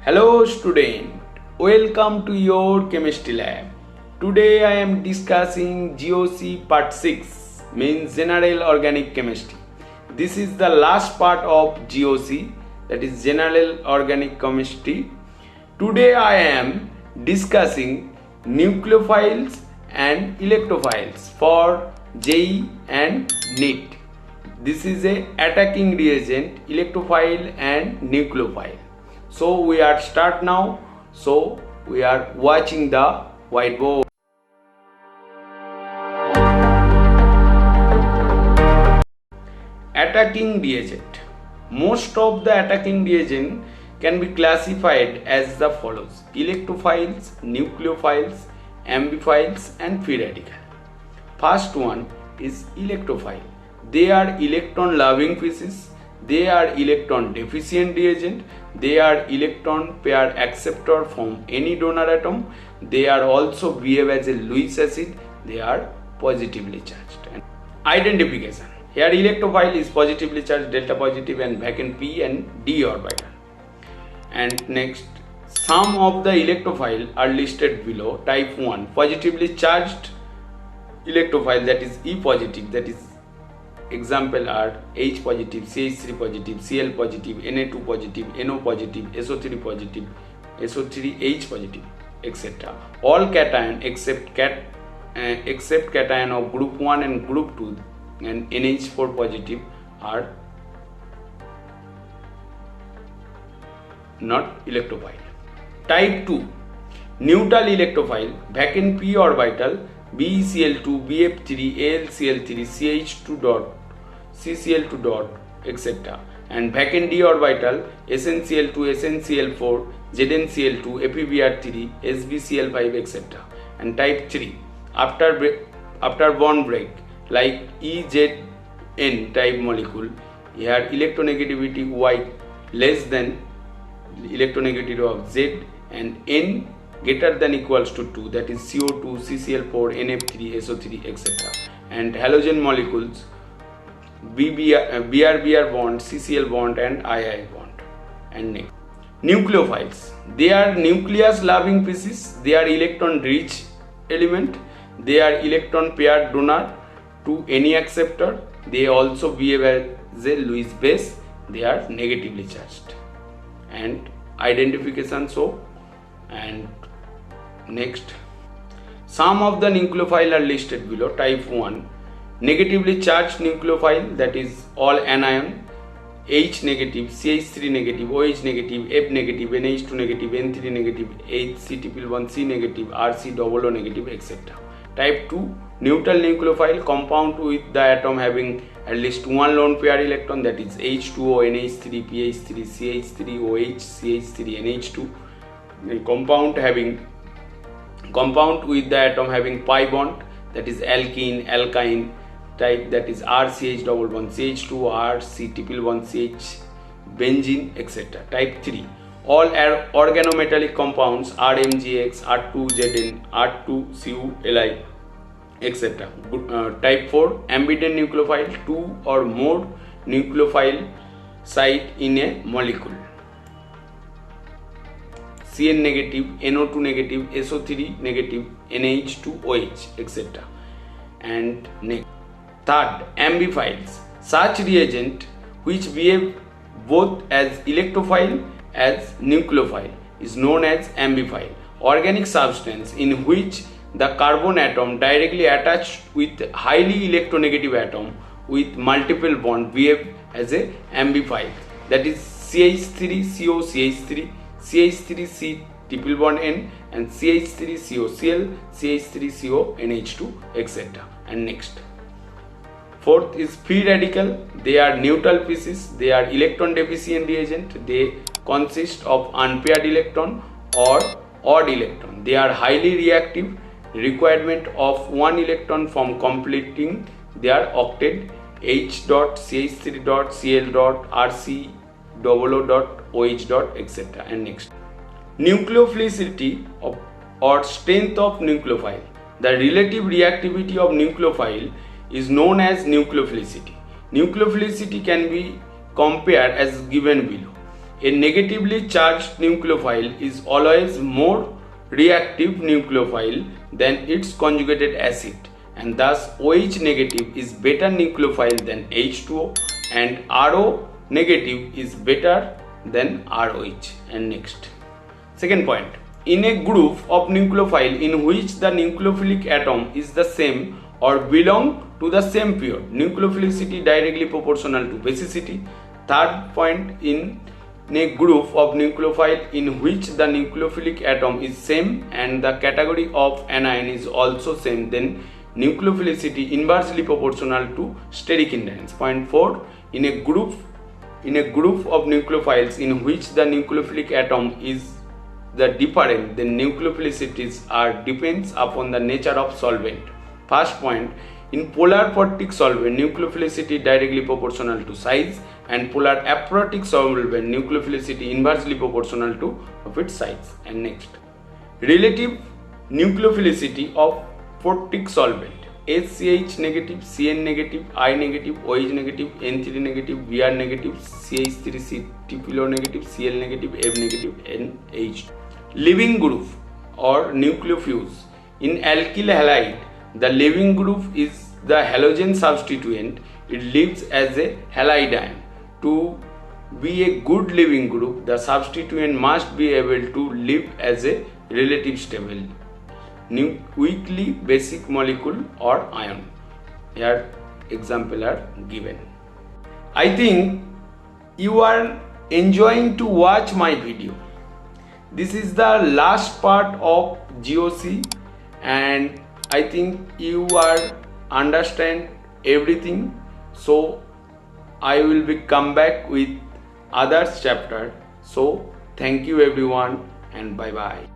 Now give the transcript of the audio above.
Hello student, welcome to your chemistry lab. Today I am discussing GOC part 6, means General Organic Chemistry. This is the last part of GOC, that is General Organic Chemistry. Today I am discussing nucleophiles and electrophiles for JEE and NEET. This is a attacking reagent, electrophile and nucleophile. So we are start now. So we are watching the whiteboard. Attacking reagent. Most of the attacking reagent can be classified as the follows: electrophiles, nucleophiles, ambiphiles and free radical. First one is electrophile. They are electron loving species. They are electron deficient reagent. They are electron pair acceptor from any donor atom. They are also behave as a Lewis acid. They are positively charged. And identification. Here electrophile is positively charged, delta positive and vacant p and d orbital. And next, some of the electrophile are listed below. Type 1, positively charged electrophile, that is E positive, that is example are H positive, CH3 positive, Cl positive, Na2 positive, NO positive, SO3 positive, SO3H positive, etc. All cation except cation of group 1 and group 2 and NH4 positive are not electrophile. Type 2, neutral electrophile, vacant p orbital, BeCl2, BF3, AlCl3, CH2 dot, CCl2 dot, etc. and vacant d orbital, SnCl2, SnCl4, ZnCl2, FeBr3, SbCl5, etc. and type 3, after bond break, like EZN type molecule, here electronegativity Y less than electronegativity of Z and N greater than equals to 2, that is CO2, CCl4, NF3, SO3, etc. and halogen molecules BR bond, CCl bond and II bond. And next, nucleophiles. They are nucleus loving species. They are electron rich element. They are electron paired donor to any acceptor. They also behave as a Lewis base. They are negatively charged. And identification so. And next, some of the nucleophile are listed below. Type 1, negatively charged nucleophile, that is all anion, H negative, CH3 negative, OH negative, F negative, NH2 negative, N3 negative, HCTP1C negative, RC00 negative, etc. Type 2, neutral nucleophile, compound with the atom having at least one lone pair electron, that is H2O, NH3, PH3, CH3, OH, CH3, NH2. Compound with the atom having pi bond, that is alkene, alkyne type, that is RCH double bond CH2, RC1CH, benzene, etc. Type 3, all organometallic compounds RMGX, R2ZN, R2CuLi, etc. Type 4, ambident nucleophile, 2 or more nucleophile site in a molecule, Cn negative, NO2 negative, SO3 negative, NH2OH, etc. And next, third, ambiphiles. Such reagent which behave both as electrophile as nucleophile is known as ambiphile. Organic substance in which the carbon atom directly attached with highly electronegative atom with multiple bond behave as a ambiphile, that is CH3CO CH3, CH3C triple bond N and CH3CO Cl, CH3CO NH2, etc. And next, fourth is free radical. They are neutral species. They are electron deficient reagent. They consist of unpaired electron or odd electron. They are highly reactive. Requirement of one electron from completing their octet, H dot, CH3 dot, Cl dot, RC double dot, OH dot, etc. And next, nucleophilicity or strength of nucleophile. The relative reactivity of nucleophile is known as nucleophilicity. Nucleophilicity can be compared as given below. A negatively charged nucleophile is always more reactive nucleophile than its conjugated acid, and thus OH negative is better nucleophile than H2O, and RO negative is better than ROH. And next, second point, in a group of nucleophile in which the nucleophilic atom is the same or belong to the same pair, nucleophilicity directly proportional to basicity. Third point, in a group of nucleophile in which the nucleophilic atom is same and the category of anion is also same, then nucleophilicity inversely proportional to steric hindrance. Point 4, in a group of nucleophiles in which the nucleophilic atom is the different, then nucleophilicities are depends upon the nature of solvent. First point, in polar protic solvent, nucleophilicity directly proportional to size, and polar aprotic solvent, nucleophilicity inversely proportional to of its size. And next, relative nucleophilicity of protic solvent: HCH negative, Cn negative, I negative, OH negative, N3 negative, Br negative, CH3 CTPO negative, Cl negative, F negative, NH. Leaving group or nucleofuge: in alkyl halide, the leaving group is the halogen substituent. It leaves as a halide ion. To be a good leaving group, the substituent must be able to live as a relative stable weakly basic molecule or ion. Here example are given. I think you are enjoying to watch my video. This is the last part of GOC, and I think you are understand everything. So I will be come back with others chapter. So thank you everyone, and bye bye.